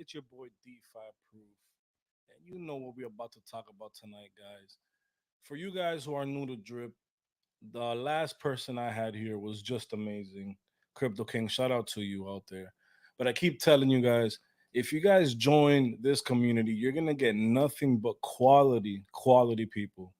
It's your boy DeFi Proof, and you know what we're about to talk about tonight, guys. For you guys who are new to Drip, the last person I had here was just amazing. Crypto King, shout out to you out there. But I keep telling you guys, if you guys join this community, you're gonna get nothing but quality people.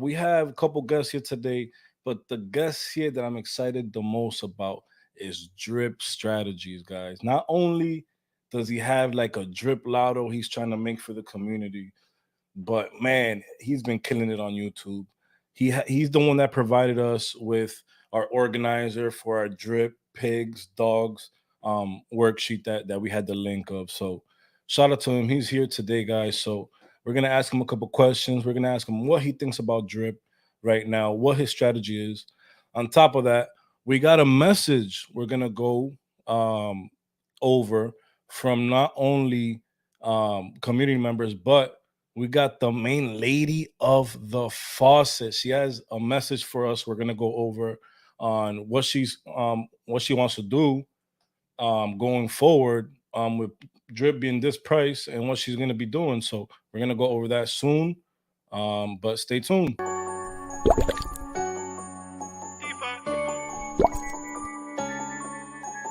We have a couple guests here today, but the guest here that I'm excited the most about is Drip Strategies, guys. Not only does he have like a drip lotto he's trying to make for the community, but man, he's been killing it on YouTube. He's the one that provided us with our organizer for our drip pigs dogs worksheet that we had the link of. So shout out to him. He's here today, guys. So we're gonna ask him a couple questions. We're gonna ask him what he thinks about drip right now, what his strategy is. On top of that, we got a message we're gonna go um, over from not only community members, but we got the main lady of the faucet. She has a message for us. We're gonna go over on what she wants to do going forward with drip being this price and what she's gonna be doing. So we're gonna go over that soon. But stay tuned.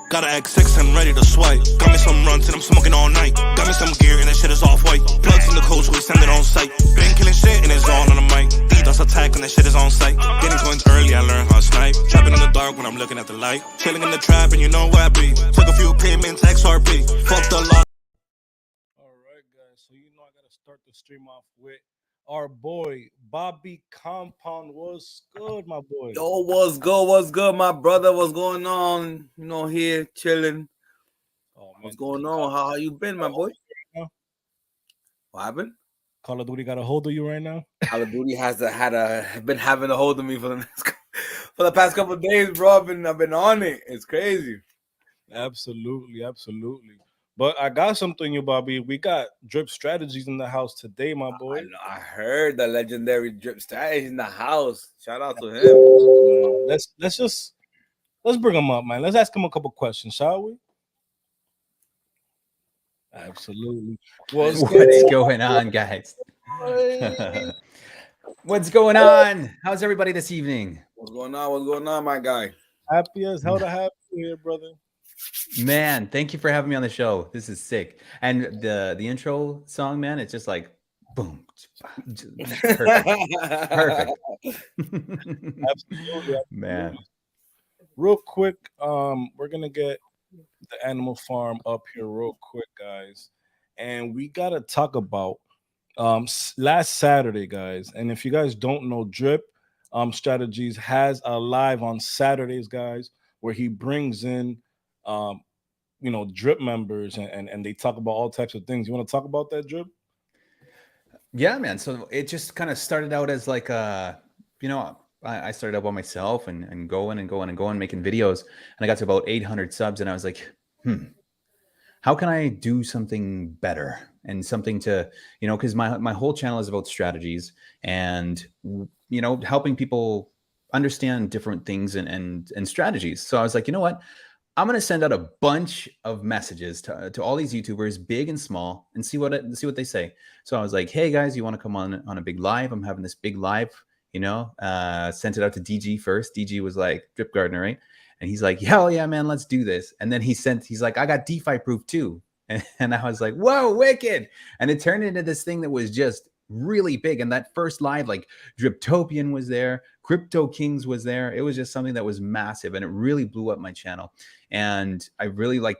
Got an X6 and ready to swipe. Got me some runs and I'm smoking all night. Got me some gear and that shit is off white. Plugs in the coast, we send it on site. Been killing shit and it's all on the mic. DDoS attack and that shit is on site. Getting coins early, I learned how to snipe. Trapping in the dark when I'm looking at the light. Chilling in the trap and you know where I be. Took a few payments, XRP. Fuck the lot. All right, guys. So you know I gotta start the stream off with our boy Bobby Compound. Was good, my boy. Yo, what's good? What's good, my brother? What's going on? You know, here chilling. Oh, man. What's going on? How you been, my boy? What happened? Call of Duty got a hold of you right now. Call of Duty been having a hold of me for the past couple of days, bro. I've been on it. It's crazy. Absolutely. But I got something, you Bobby. We got Drip Strategies in the house today, my boy. I heard the legendary Drip Strategy in the house. Shout out to him. Let's bring him up, man. Let's ask him a couple questions, shall we? Absolutely. What's going on, guys? What's going on? How's everybody this evening? What's going on, my guy? Happy as hell to have you here, brother. Man, thank you for having me on the show. This is sick. And the intro song, man, it's just like boom. Perfect. Absolutely. Man. Real quick, we're gonna get the Animal Farm up here real quick, guys. And we gotta talk about last Saturday, guys. And if you guys don't know, Drip Strategies has a live on Saturdays, guys, where he brings in Drip members and they talk about all types of things. You want to talk about that, Drip? Yeah, man. So it just kind of started out as like I started out by myself and going, making videos, and I got to about 800 subs, and I was like, how can I do something better and something to, because my whole channel is about strategies and, helping people understand different things and strategies. So I was like, you know what? I'm going to send out a bunch of messages to all these YouTubers, big and small, and see what they say. So I was like, hey guys, you want to come on a big live? I'm having this big live, sent it out to DG first. DG was like, Drip Gardener, right? And he's like, hell yeah, man, let's do this. And then he's like, I got DeFi Proof too. And I was like, whoa, wicked. And it turned into this thing that was just really big. And that first live, like Driptopian was there, Crypto Kings was there. It was just something that was massive, and it really blew up my channel. And I really like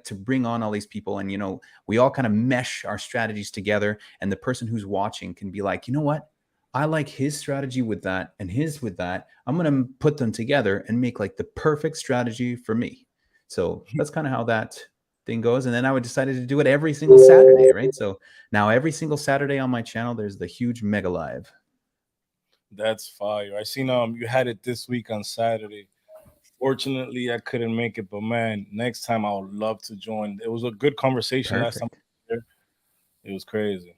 to bring on all these people, and we all kind of mesh our strategies together, and the person who's watching can be like, you know what, I like his strategy with that and his with that. I'm going to put them together and make like the perfect strategy for me. So that's kind of how that thing goes. And then I decided to do it every single Saturday, right? So now every single Saturday on my channel, there's the huge mega live. That's fire. I seen you had it this week on Saturday. Fortunately, I couldn't make it, but man, next time I would love to join. It was a good conversation last time. It was crazy.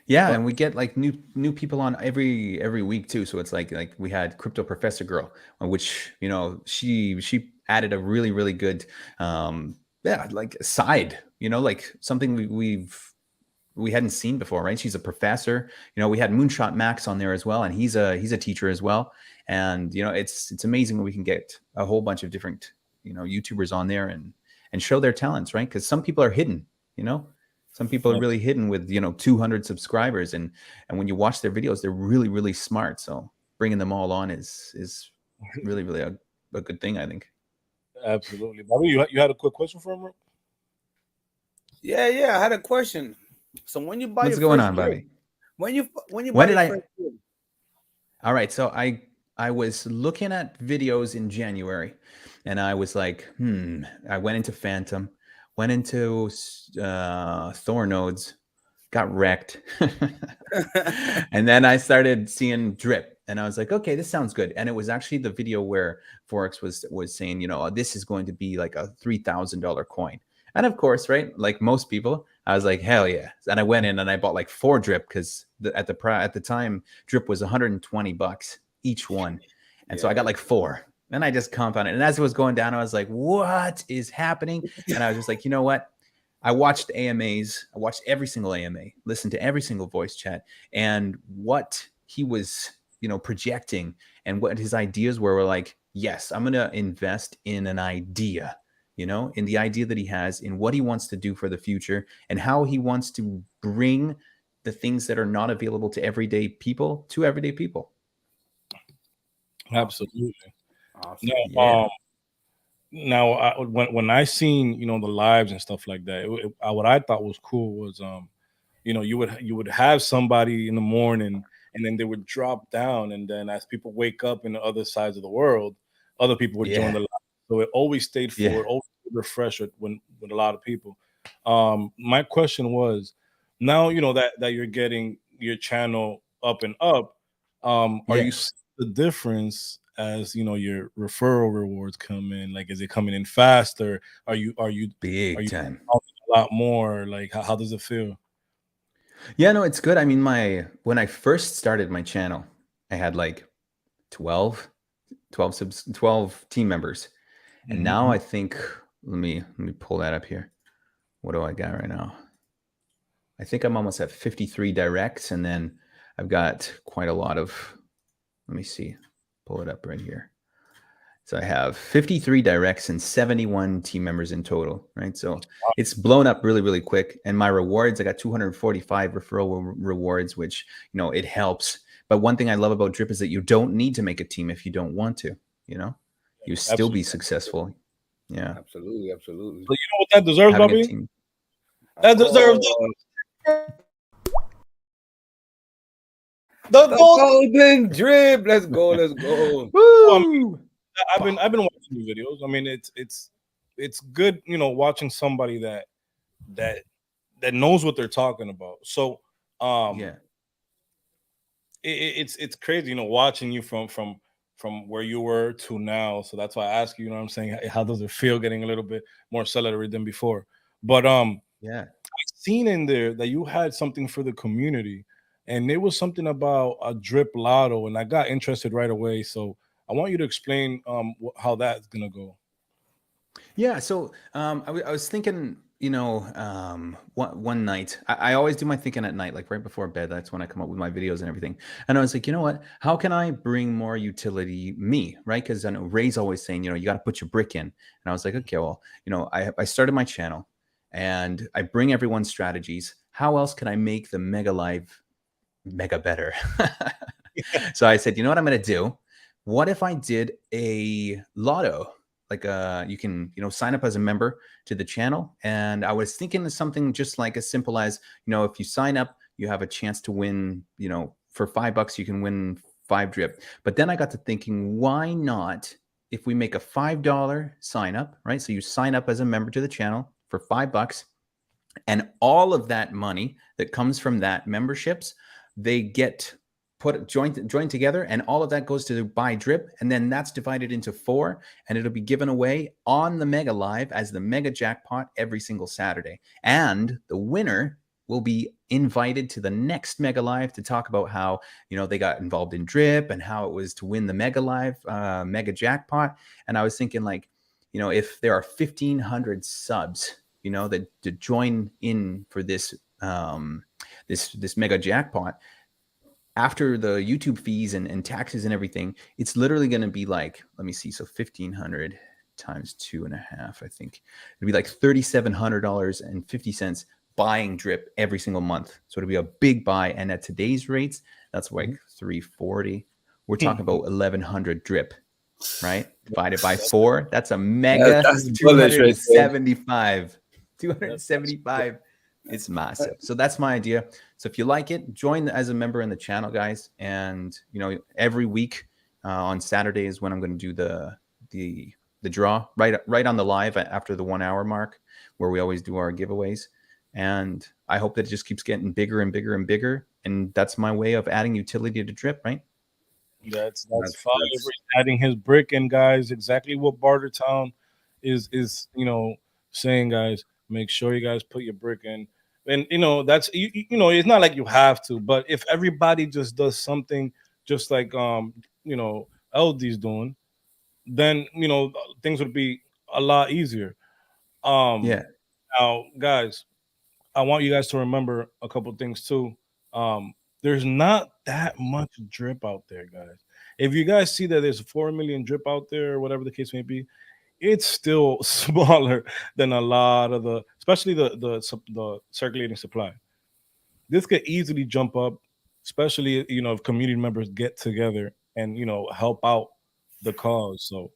Yeah, and we get like new people on every week too. So it's like we had Crypto Professor Girl, which she added a really good like side like something we hadn't seen before, right? She's a professor. We had Moonshot Max on there as well, and he's a teacher as well. And it's amazing when we can get a whole bunch of different YouTubers on there and show their talents, right? Because some people are hidden, some people are really hidden with 200 subscribers, and when you watch their videos, they're really, really smart. So bringing them all on is really, really a good thing, I think. Absolutely. Bobby, you had a quick question for him? Yeah. I had a question. So when you buy What's your going first on, drip, Bobby? when you When buy did your I? first drip, All right, so I was looking at videos in January, and I was like, I went into Phantom, went into Thor nodes, got wrecked, and then I started seeing drip, and I was like, okay, this sounds good. And it was actually the video where Forex was saying, this is going to be like a $3,000 coin. And of course, right, like most people, I was like, hell yeah. And I went in and I bought like 4 drip because at the time, drip was $120 each one. And so I got like 4. And I just compounded. And as it was going down, I was like, what is happening? And I was just like, you know what? I watched AMAs. I watched every single AMA, listened to every single voice chat, and what he was, projecting and what his ideas were like, yes, I'm going to invest in an idea, in the idea that he has, in what he wants to do for the future, and how he wants to bring the things that are not available to everyday people to everyday people. Absolutely. awesome. Now, when I seen the lives and stuff like that, what I thought was cool was you would have somebody in the morning, and then they would drop down, and then as people wake up in the other sides of the world, other people would join the live. So it always stayed forward, always refreshed with a lot of people. My question was, now that you're getting your channel up and up, are you seeing the difference as your referral rewards come in? Like, is it coming in faster? Are you Big time. a lot more? Like, how does it feel? Yeah, no, it's good. I mean, when I first started my channel, I had like 12 team members. And now I think, let me pull that up here. What do I got right now? I think I'm almost at 53 directs, and then I've got quite a lot of, let me see, pull it up right here. So I have 53 directs and 71 team members in total, right? So it's blown up really, really quick. And my rewards, I got 245 referral rewards, which, it helps. But one thing I love about Drip is that you don't need to make a team if you don't want to, you still be successful. Yeah. Absolutely. So you know what that deserves, Having Bobby? a team. That deserves the golden drip. Let's go. Woo! I've been watching the videos. I mean, it's good, watching somebody that knows what they're talking about. So, it's crazy, watching you from where you were to now. So that's why I ask you, what I'm saying, how does it feel getting a little bit more celery than before? But I've seen in there that you had something for the community, and it was something about a drip lotto, and I got interested right away. So I want you to explain how that's gonna go. Yeah. So I was thinking, one night, I always do my thinking at night, like right before bed. That's when I come up with my videos and everything. And I was like, you know what? How can I bring more utility me, right? Because I know Ray's always saying, you got to put your brick in. And I was like, okay, well, I started my channel and I bring everyone's strategies. How else can I make the Mega Live mega better? So I said, you know what I'm going to do? What if I did a lotto? Like you can sign up as a member to the channel, and I was thinking of something just like as simple as if you sign up, you have a chance to win. For $5 you can win 5 drip. But then I got to thinking, why not if we make a $5 sign up, right? So you sign up as a member to the channel for $5, and all of that money that comes from that memberships, they get joined together, and all of that goes to buy drip, and then that's divided into 4, and it'll be given away on the Mega Live as the Mega Jackpot every single Saturday. And the winner will be invited to the next Mega Live to talk about how they got involved in drip and how it was to win the Mega Live Mega Jackpot. And I was thinking, like, if there are 1,500 subs that to join in for this this mega jackpot, after the YouTube fees and taxes and everything, it's literally going to be like, let me see, so 1,500 times 2.5, I think it'd be like $3,700.50 buying drip every single month. So it'll be a big buy, and at today's rates, that's like 340. We're talking about 1,100 drip, right? Divided by 4, that's a mega That's bullish right there. 275. 275. It's massive. So that's my idea. So if you like it, join as a member in the channel, guys. And every week on Saturday is when I'm going to do the draw right on the live after the 1 hour mark, where we always do our giveaways. And I hope that it just keeps getting bigger and bigger and bigger. And that's my way of adding utility to drip, right? That's fire. Adding his brick in, guys. Exactly what Bartertown is saying, guys. Make sure you guys put your brick in. And that's it's not like you have to, but if everybody just does something just like LD's doing, then things would be a lot easier. Yeah. Now, guys, I want you guys to remember a couple things too. There's not that much drip out there, guys. If you guys see that there's 4 million drip out there, or whatever the case may be, it's still smaller than a lot of especially the circulating supply. This could easily jump up, especially if community members get together and help out the cause. So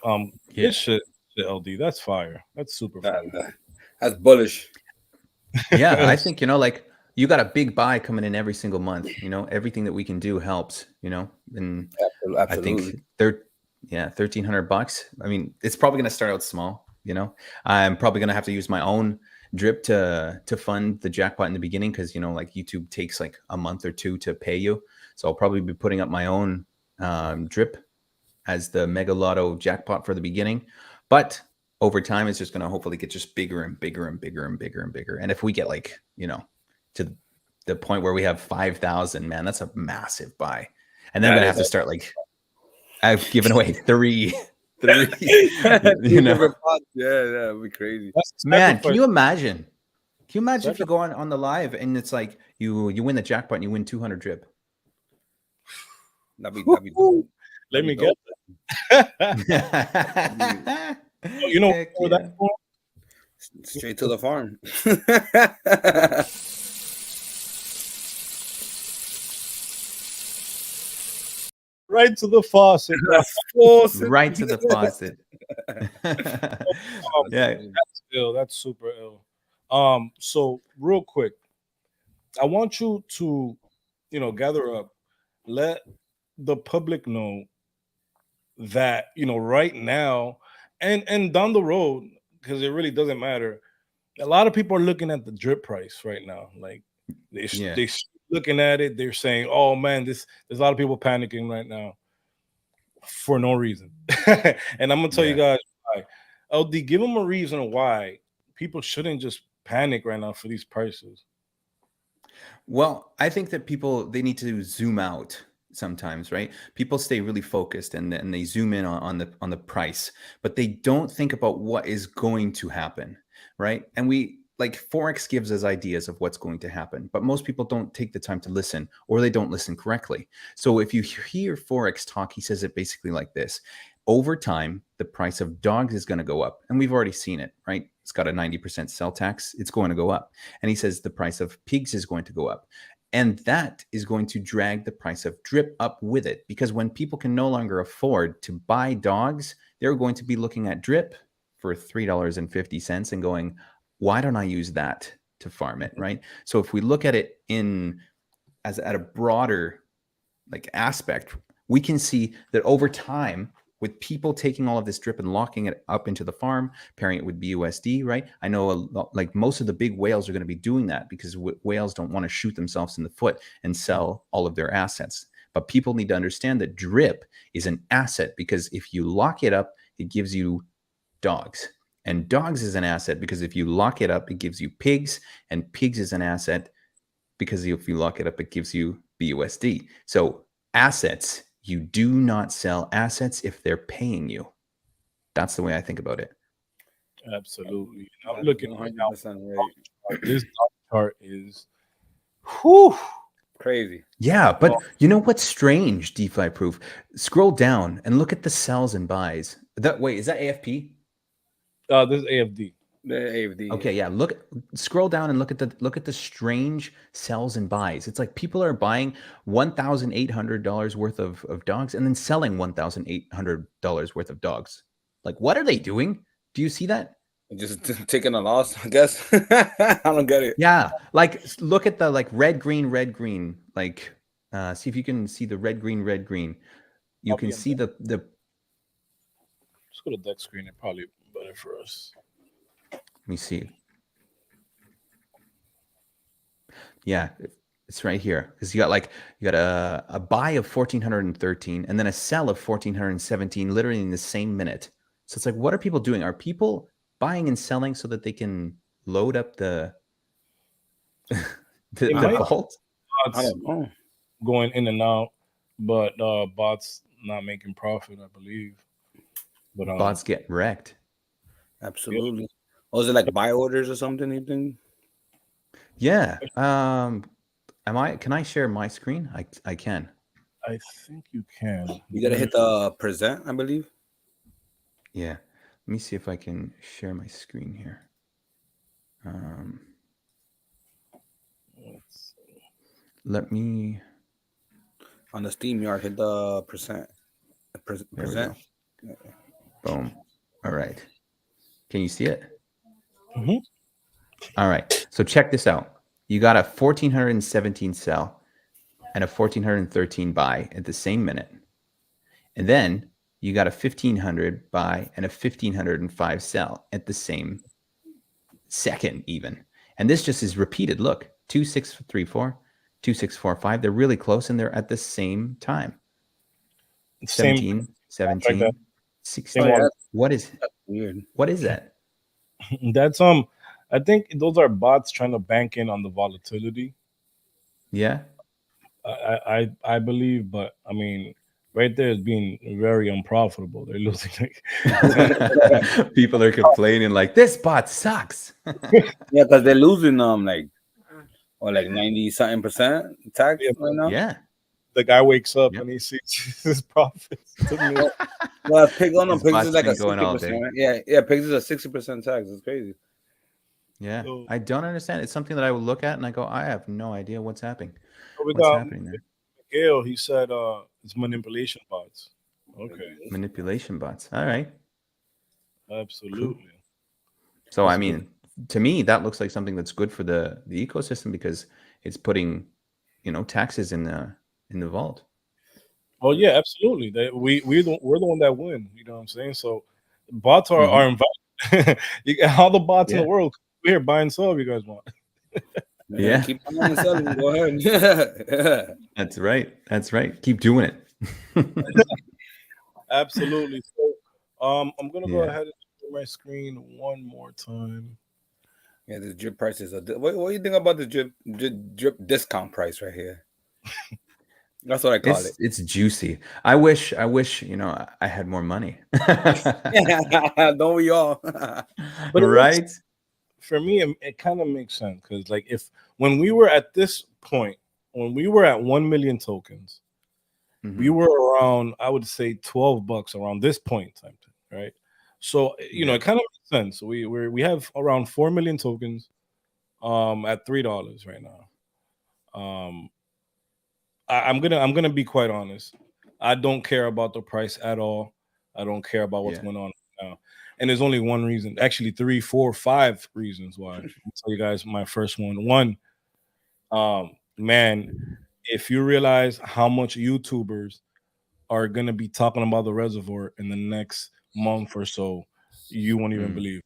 Yeah. this shit, LD, that's fire. That's super fire. That's bullish. Yeah, I think like you got a big buy coming in every single month. Everything that we can do helps. And Absolutely. I think $1,300. I mean, it's probably going to start out small. I'm probably going to have to use my own drip to fund the jackpot in the beginning, because like YouTube takes like a month or two to pay you. So I'll probably be putting up my own drip as the Mega Lotto jackpot for the beginning, but over time it's just going to hopefully get just bigger and bigger and bigger and bigger and bigger. And if we get like to the point where we have 5,000, man, that's a massive buy. And then I'm gonna have to start like I've given away three. Yeah, that'd be crazy. Man, can you imagine? If you go on the live and it's like you win the jackpot and you win 200 drip? That'd be Let me get that. Where that's going? Straight to the farm. Right to the faucet. Right to the faucet. Yeah, that's ill. That's super ill. So real quick, I want you to, gather up, let the public know that right now and down the road, because it really doesn't matter. A lot of people are looking at the drip price right now, like they looking at it. They're saying, "Oh man, there's a lot of people panicking right now for no reason." And I'm gonna tell you guys why. LD, give them a reason why people shouldn't just panic right now for these prices. Well, I think that they need to zoom out sometimes, right? People stay really focused and they zoom in on the price, but they don't think about what is going to happen, right? And Forex gives us ideas of what's going to happen, but most people don't take the time to listen, or they don't listen correctly. So if you hear Forex talk, he says it basically like this: over time, the price of dogs is going to go up. And we've already seen it, right? It's got a 90% sell tax. It's going to go up. And he says the price of pigs is going to go up. And that is going to drag the price of drip up with it, because when people can no longer afford to buy dogs, they're going to be looking at drip for $3.50 and going, why don't I use that to farm it, right? So if we look at it at a broader aspect, we can see that over time, with people taking all of this drip and locking it up into the farm, pairing it with BUSD, right? I know most of the big whales are going to be doing that, because whales don't want to shoot themselves in the foot and sell all of their assets. But people need to understand that drip is an asset, because if you lock it up, it gives you dogs. And dogs is an asset because if you lock it up, it gives you pigs. And pigs is an asset because if you lock it up, it gives you BUSD. So assets, you do not sell assets if they're paying you. That's the way I think about it. Absolutely. And I'm That's looking right now. 100% right. This dog chart is, whew. Crazy. Yeah, Oh, but you know what's strange, DeFi proof? Scroll down and look at the sells and buys. That wait, is that AFP? this is AFD. The AFD, Okay, yeah. yeah. Scroll down and look at the strange sells and buys. It's like people are buying $1,800 worth of dogs and then selling $1,800 worth of dogs. Like, what are they doing? Do you see that? Just taking a loss, I guess. I don't get it. Yeah, like look at the like red green red green. Like, see if you can see the red green red green. You I'll can be on see deck. the. Let's go to deck screen. It probably better for us. Let me see. Yeah, it's right here because you got a buy of 1,413 and then a sell of 1,417, literally in the same minute. So it's like, what are people doing? Are people buying and selling so that they can load up the the, It I, the might I, vault? I bots don't know. going in and out, but bots not making profit, I believe. But Bots get wrecked. yeah, Absolutely. Was it like buy orders or something? You think Yeah. Can I share my screen? I can. I think you can. you gotta hit the present? I believe. Yeah. Let me see if I can share my screen here. Um, let me. On the Steam yard, hit the percent. There we Present. go. Boom. All right. Can you see it? Mhm. All right. So check this out. You got a 1,417 sell and a 1,413 buy at the same minute. And then you got a 1,500 buy and a 1,505 sell at the same second, even. And this just is repeated. Look, 2,634, 2,645. They're really close and they're at the same time. Same 17, like that. 17, Same Oh 16. yeah, one. that's What is weird. what is that? That's I think those are bots trying to bank in on the volatility. Yeah. I believe, but I mean, right there is being very unprofitable. They're losing like 10. People are complaining like this bot sucks. Yeah, because they're losing like or like 90 something percent tax Yeah, right now. Yeah. the guy wakes up Yep. and he sees his profits. Doesn't even- Well, well, pig on them, His pigs is bot's like a been going all 60%. day. Right? Yeah, yeah, pigs is a 60% tax. It's crazy. Yeah. so, I don't understand. It's something that I would look at and I go, I have no idea what's happening. so we What's got happening there? Miguel. He said it's manipulation bots. Okay, Manipulation bots. All right. Cool. absolutely. So I That's good. mean, to me, that looks like something that's good for the ecosystem because it's putting, taxes in the vault. Oh yeah, absolutely. We're the one that win. You know what I'm saying? So bots Hmm. are invited. You got all the bots in the Yeah. world. We're here buy and sell if you guys want. Yeah, Yeah. keep buying and selling. Go ahead. Yeah. That's right. That's right. Keep doing it. Absolutely. So I'm gonna go Yeah. ahead and share my screen one more time. Yeah, the drip prices are. What do you think about the drip discount price right here? That's what I call it. It's juicy. I wish, I had more money. Don't we all? But it makes Right? for me it kind of makes sense because like if when we were at this point, when we were at 1 million tokens, we Hmm. were around, I would say, $12 around this point in time, right? So Yeah. it kind of makes sense. We have around 4 million tokens at $3 right now. I'm gonna be quite honest. I don't care about the price at all. I don't care about what's Yeah. going on now. And there's only one reason, actually three, four, five reasons why. I'll tell you guys my first one. One, man, if you realize how much YouTubers are gonna be talking about the reservoir in the next month or so, you won't even Mm. believe.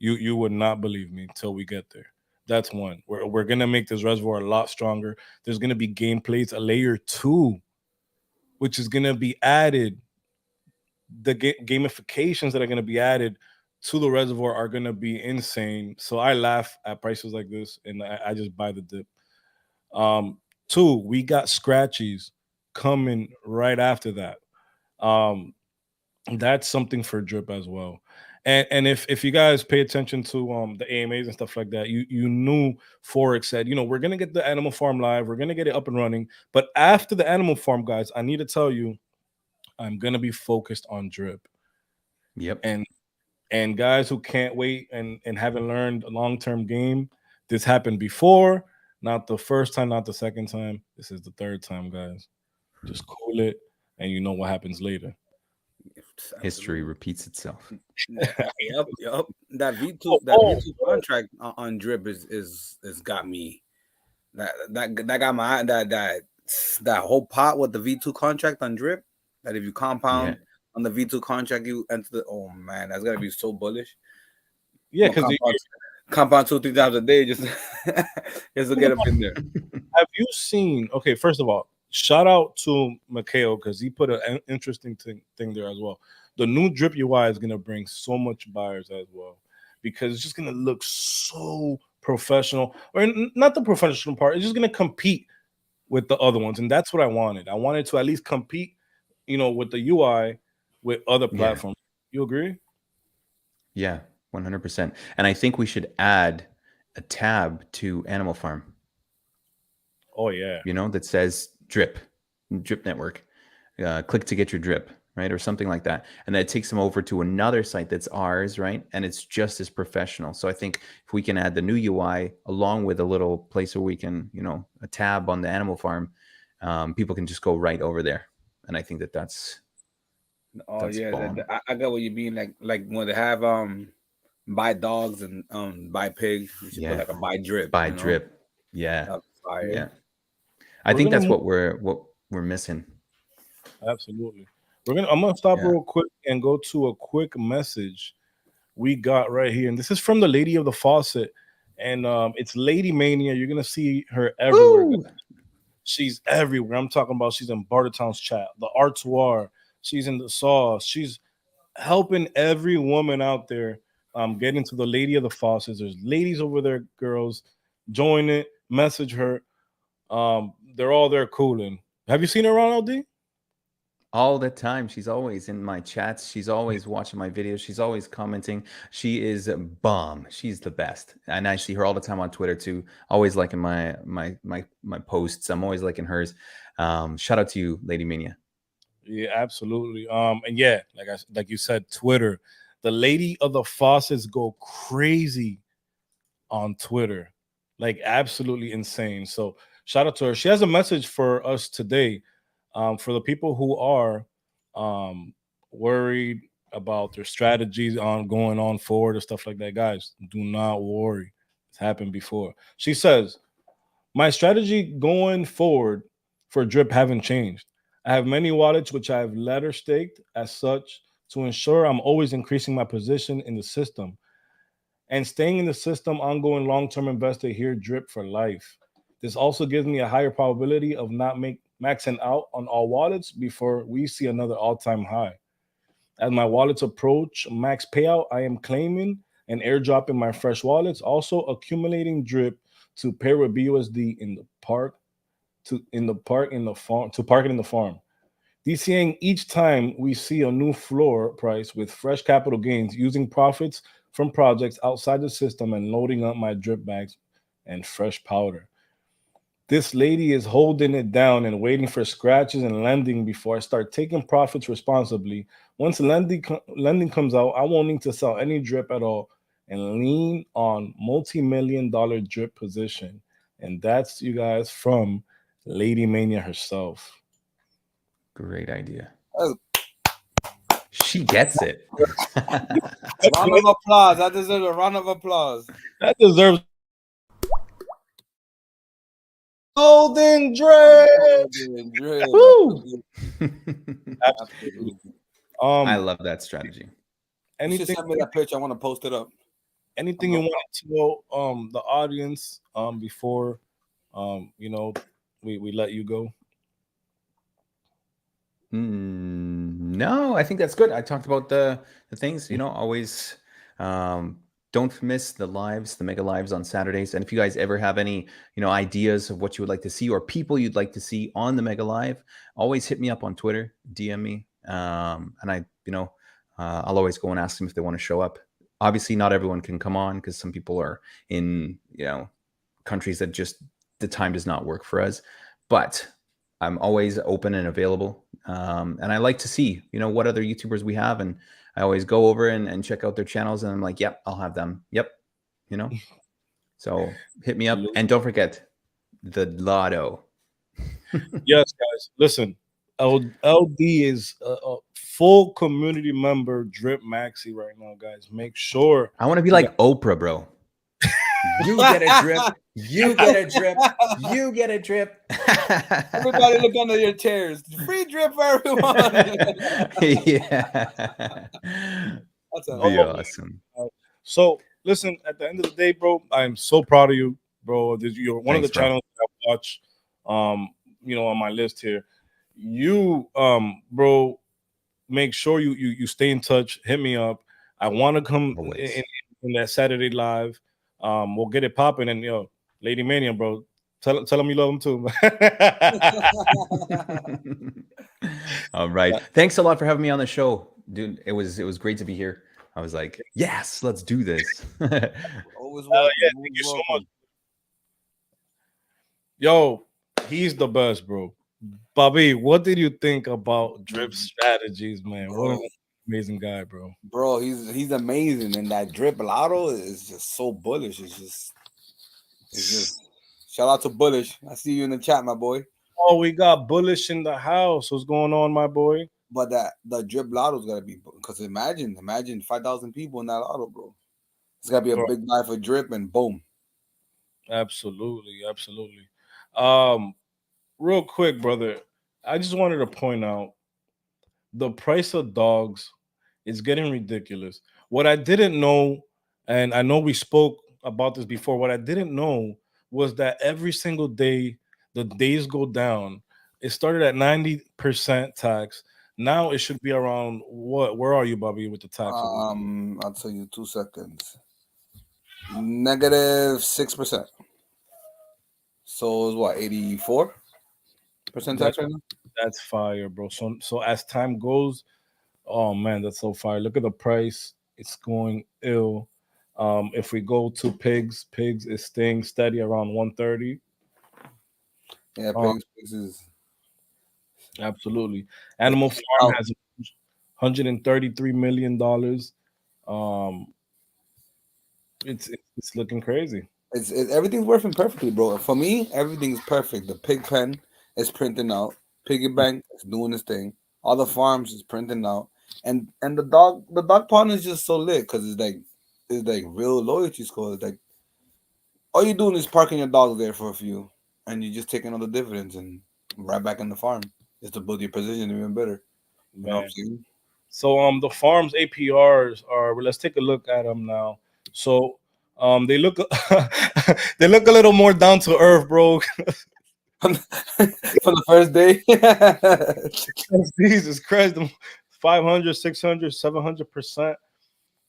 You would not believe me until we get there. That's one. We're gonna make this reservoir a lot stronger. There's gonna be gameplays, a layer two, which is gonna be added. The gamifications that are gonna be added to the reservoir are gonna be insane. So I laugh at prices like this, and I just buy the dip. Two, we got scratchies coming right after that. Um, that's something for drip as well. And if you guys pay attention to the AMAs and stuff like that, you knew Forex said, we're gonna get the animal farm live, we're gonna get it up and running. But after the animal farm, guys, I need to tell you, I'm gonna be focused on drip. Yep. And guys who can't wait and haven't learned a long-term game, this happened before, not the first time, not the second time. This is the third time, guys. Just cool it, and you know what happens later. History repeats itself. Yep. That Oh, V2 contract on drip is got me. That got my that whole pot with the V2 contract on drip. That if you compound on the V2 contract, you enter the. Oh man, that's gonna be so bullish. yeah, because compound 2-3 times a day just just to get up in there. have you seen? Okay, first of all, shout out to Mikhail because he put an interesting thing there as well. The new drip UI is gonna bring so much buyers as well because it's just gonna look so professional, or not the professional part. It's just gonna compete with the other ones, and that's what I wanted. I wanted to at least compete, with the UI with other platforms. You agree? Yeah, 100%. And I think we should add a tab to Animal Farm. Oh yeah. That says drip network. Click to get your drip, right? Or something like that. And that takes them over to another site that's ours, right? And it's just as professional. So I think if we can add the new UI along with a little place where we can, a tab on the Animal Farm, people can just go right over there. And I think that's yeah, I got what you mean. Like when they have buy dogs and buy pigs, you should put like a buy drip. Buy drip. Yeah. Yeah. I think that's what we're missing. Absolutely. I'm gonna stop real quick and go to a quick message we got right here. And this is from the lady of the faucet. And it's Lady Mania. You're gonna see her everywhere. Woo! She's everywhere. I'm talking about she's in Bartertown's chat, the Artois. She's in the sauce. She's helping every woman out there get into the lady of the faucets. There's ladies over there, girls. Join it, message her. They're all there cooling. Have you seen her around, LD? All the time. She's always in my chats. She's always watching my videos. She's always commenting. She is a bomb. She's the best. And I see her all the time on Twitter too. Always liking my posts. I'm always liking hers. Shout out to you, Lady Mania. Yeah, absolutely. And yeah, like you said, Twitter. The lady of the faucets go crazy on Twitter, like absolutely insane. So shout out to her. She has a message for us today. For the people who are worried about their strategies on going on forward or stuff like that, guys, do not worry. It's happened before. She says, my strategy going forward for drip haven't changed. I have many wallets which I have ladder staked as such to ensure I'm always increasing my position in the system and staying in the system. Ongoing long-term investor here, drip for life. This also gives me a higher probability of not maxing out on all wallets before we see another all-time high. As my wallets approach max payout, I am claiming and airdropping my fresh wallets, also accumulating drip to pair with BUSD in the park, to park it in the farm. DCAing each time we see a new floor price with fresh capital gains, using profits from projects outside the system and loading up my drip bags and fresh powder. This lady is holding it down and waiting for scratches and lending before I start taking profits responsibly. Once lending comes out, I won't need to sell any drip at all and lean on multi-million-dollar drip position. And that's, you guys, from Lady Mania herself. Great idea. She gets it. Round of applause. That deserves a round of applause. That deserves golden drip. Woo! Absolutely. I love that strategy. Anything? Just send me that picture. I want to post it up. Anything you want to tell the audience before we let you go? No, I think that's good. I talked about the things, always don't miss the lives, the mega lives on Saturdays. And if you guys ever have any, ideas of what you would like to see or people you'd like to see on the mega live, always hit me up on Twitter, DM me. And I, I'll always go and ask them if they want to show up. Obviously, not everyone can come on because some people are in, countries that just the time does not work for us. But I'm always open and available. And I like to see, what other YouTubers we have. And I always go over and check out their channels. And I'm like, yep, I'll have them. Yep. So hit me up. And don't forget the lotto. Yes, guys. Listen, LD is a full community member, Drip Maxi, right now, guys. Make sure I want to be you like Oprah, bro. You get a drip. You get a drip. You get a drip. Everybody look under your chairs. Free drip for everyone. Yeah. That's Be awesome. So listen, at the end of the day, bro, I'm so proud of you, bro. You're one of Thanks, the bro. channels that I watch, on my list here. You, bro, make sure you stay in touch. Hit me up. I want to come in that Saturday live. We'll get it popping, and Lady Mania, bro. Tell them you love them too. All right. Thanks a lot for having me on the show, dude. It was great to be here. I was like, yes, let's do this. Always welcome. Yeah, thank you so much. Yo, he's the best, bro. Bobby, what did you think about Drip strategies, man? What an amazing guy, bro. Bro, he's amazing, and that drip lotto is just so bullish. It's just shout out to Bullish. I see you in the chat, my boy. Oh, we got Bullish in the house. What's going on, my boy? But the drip lotto's gotta be, because imagine 5,000 people in that lotto, bro. It's gotta be a big buy for drip, and boom. Absolutely. Real quick, brother, I just wanted to point out the price of dogs is getting ridiculous. What I didn't know, and I know we spoke about this before, what I didn't know was that every single day the days go down. It started at 90% tax. Now it should be around what? Where are you, Bobby, with the tax? I'll tell you 2 seconds. -6%. So it's what, 84% tax right now? That's fire, bro. So as time goes, oh man, that's so fire. Look at the price. It's going ill. If we go to pigs is staying steady around 130. Yeah, pigs is absolutely. Animal Farm has $133 million. It's looking crazy. It's everything's working perfectly, bro. For me, everything's perfect. The pig pen is printing out. Piggy bank is doing its thing. All the farms is printing out, and the dog pond is just so lit because it's like real loyalty score. It's like all you're doing is parking your dogs there for a few, and you're just taking all the dividends and right back in the farm just to build your position even better. You know what I'm saying? So the farms APRs are. Well, let's take a look at them now. So they look they look a little more down to earth, bro. From the first day. Jesus Christ, 500, 600, 700%.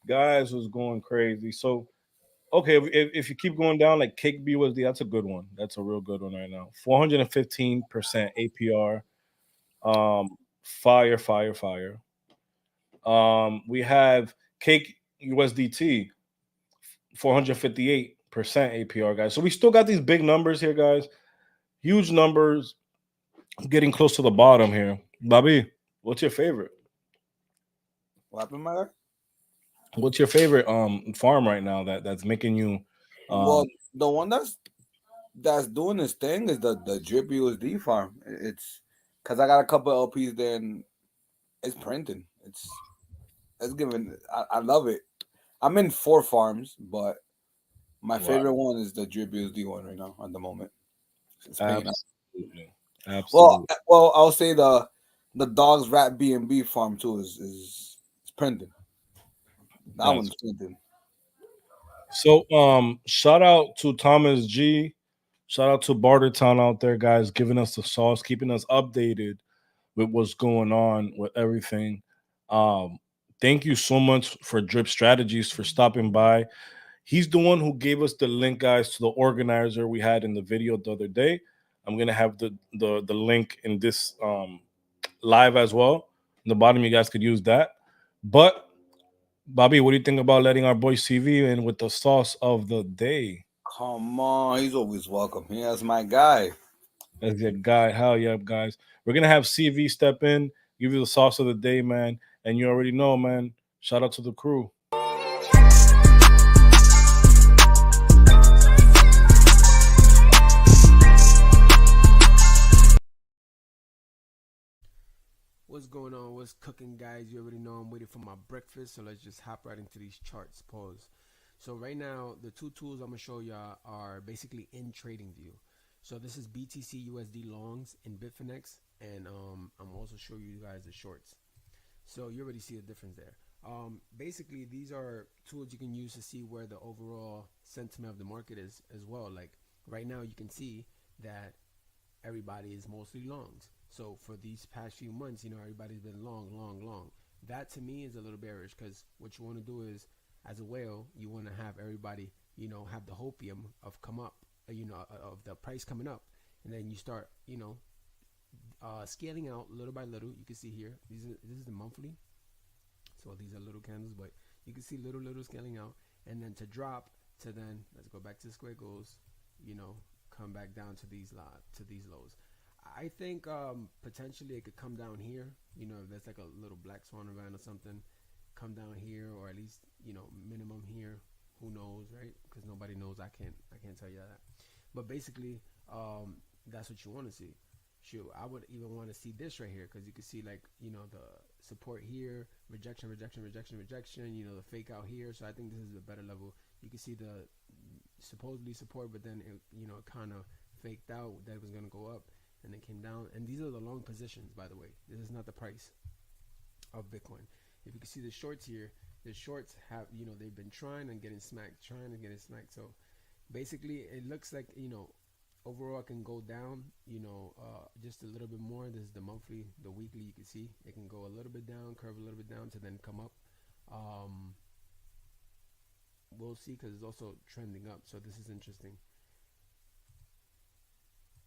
Guys was going crazy. So okay, if you keep going down, like Cake BUSD, that's a good one. That's a real good one right now. 415% APR. Fire. We have Cake USDT, 458% APR, guys. So we still got these big numbers here, guys. Huge numbers, getting close to the bottom here. Bobby, what's your favorite? What happened, my guy? What's your favorite farm right now that's making you? Well, the one that's doing this thing is the drip USD farm. It's because I got a couple of LPs there and it's printing. It's giving. I love it. I'm in 4 farms, but my favorite one is the drip USD one right now at the moment. It's Absolutely. Well, I'll say the Dogs Rat B&B farm too is printing. That one's printing. So shout out to Thomas G. Shout out to Bartertown out there, guys, giving us the sauce, keeping us updated with what's going on with everything. Thank you so much for Drip Strategies for stopping by. He's the one who gave us the link, guys, to the organizer we had in the video the other day. I'm gonna have the link in this live as well. In the bottom, you guys could use that. But Bobby, what do you think about letting our boy CV in with the sauce of the day? Come on, he's always welcome. He is my guy. As your guy, hell yeah, guys. We're gonna have CV step in, give you the sauce of the day, man. And you already know, man. Shout out to the crew. What's going on? What's cooking, guys? You already know I'm waiting for my breakfast, so let's just hop right into these charts. Pause. So right now, the two tools I'm gonna show y'all are basically in trading view. So this is BTC USD longs in Bitfinex, and I'm also showing you guys the shorts. So you already see the difference there. Basically, these are tools you can use to see where the overall sentiment of the market is as well. Like right now, you can see that everybody is mostly longs. So for these past few months, everybody's been long, long, long. That to me is a little bearish because what you want to do is, as a whale, you want to have everybody, have the hopium of come up, of the price coming up, and then you start, scaling out little by little. You can see here, this is the monthly, so these are little candles, but you can see little scaling out, and then to drop to then let's go back to the squiggles, come back down to these lows. I think potentially it could come down here. If there's like a little black swan event or something, come down here, or at least minimum here. Who knows, right? Because nobody knows. I can't tell you that. But basically, that's what you want to see. Shoot, I would even want to see this right here because you can see like the support here, rejection, rejection, rejection, rejection. The fake out here. So I think this is a better level. You can see the supposedly support, but then it kind of faked out that it was going to go up and it came down. And these are the long positions, by the way. This is not the price of Bitcoin. If you can see the shorts here, the shorts have they've been trying and getting smacked, so basically it looks like overall it can go down just a little bit more. This is the monthly. The weekly, you can see it can go a little bit down, curve a little bit down to then come up. We'll see because it's also trending up, so this is interesting.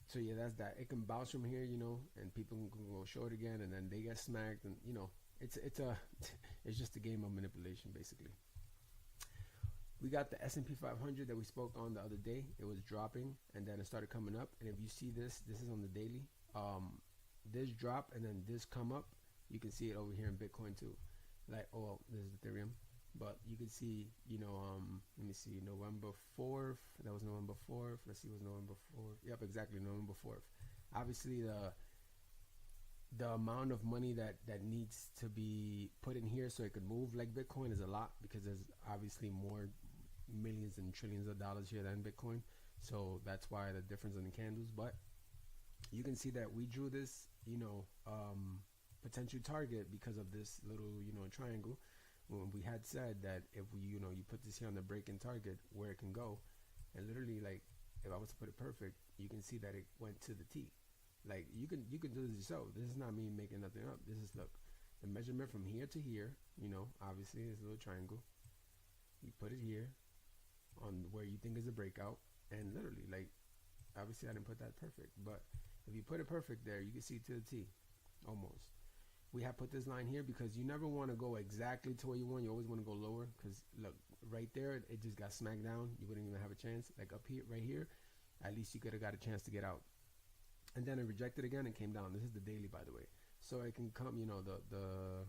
So yeah, that's that. It can bounce from here, and people can go short again, and then they get smacked, and it's it's just a game of manipulation, basically. We got the S&P 500 that we spoke on the other day. It was dropping, and then it started coming up. And if you see this is on the daily. This drop and then this come up. You can see it over here in Bitcoin too. Like, oh, this is Ethereum. But you can see, let me see, November 4th. That was November 4th. Let's see, it was November 4th. Yep, exactly, November 4th. Obviously, the amount of money that needs to be put in here so it could move like Bitcoin is a lot because there's obviously more millions and trillions of dollars here than Bitcoin. So that's why the difference in the candles. But you can see that we drew this, potential target because of this little, triangle. When we had said that if we, you put this here on the break-in target where it can go, and literally, like, if I was to put it perfect, you can see that it went to the T. Like, you can do this yourself. This is not me making nothing up. This is, look, the measurement from here to here, obviously this little triangle. You put it here on where you think is a breakout, and literally, like, obviously I didn't put that perfect, but if you put it perfect there, you can see to the T, almost. We have put this line here because you never want to go exactly to where you want. You always want to go lower because, look, right there, it just got smacked down. You wouldn't even have a chance. Like up here, right here, at least you could have got a chance to get out. And then it rejected again and came down. This is the daily, by the way. So it can come, the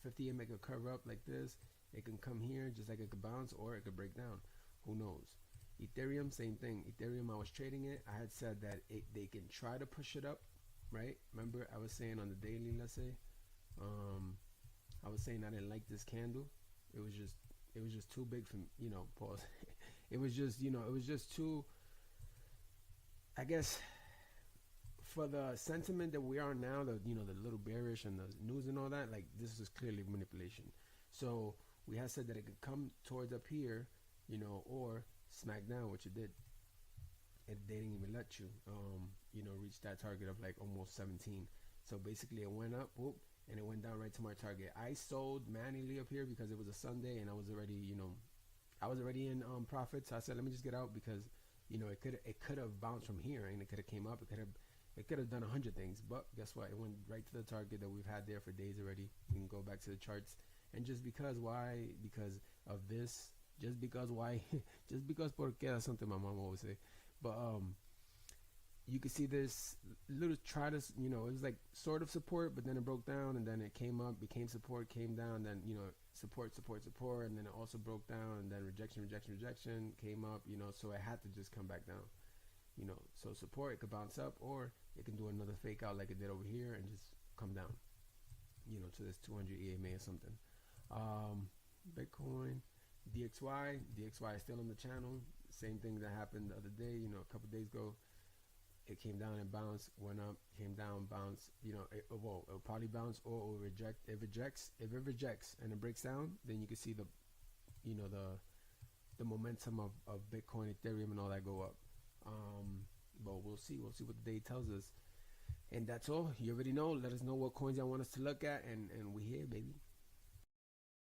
50 make a curve up like this. It can come here just like it could bounce, or it could break down. Who knows? Ethereum, same thing. Ethereum, I was trading it. I had said that they can try to push it up, right? Remember, I was saying on the daily, let's say, I was saying I didn't like this candle. It was just too big for me, pause. It was just too, I guess, for the sentiment that we are now, the little bearish and the news and all that, like, this is clearly manipulation. So we had said that it could come towards up here, or smack down, which it did. It didn't even let you, reach that target of like almost 17. So basically, it went up, whoop, and it went down right to my target. I sold manually up here because it was a Sunday, and I was already in profit. So I said, let me just get out because, it could have bounced from here, and it could have came up. It could have done 100 things, but guess what? It went right to the target that we've had there for days already. We can go back to the charts. And just because, why? Because of this. Just because, why? Just because, porque, that's something my mom always say. But you can see this little try to, it was like sort of support, but then it broke down, and then it came up, became support, came down, then, support, and then it also broke down, and then rejection, came up, so it had to just come back down. So support, it could bounce up, or it can do another fake out like it did over here and just come down, to this 200 EMA or something. Bitcoin, DXY is still on the channel. Same thing that happened the other day, a couple days ago. It came down and bounced, went up, came down, bounced. It'll probably bounce or it will reject. If it rejects and it breaks down, then you can see the momentum of Bitcoin, Ethereum, and all that go up. But we'll see what the day tells us. And that's all. You already know. Let us know what coins y'all want us to look at, and we here, baby.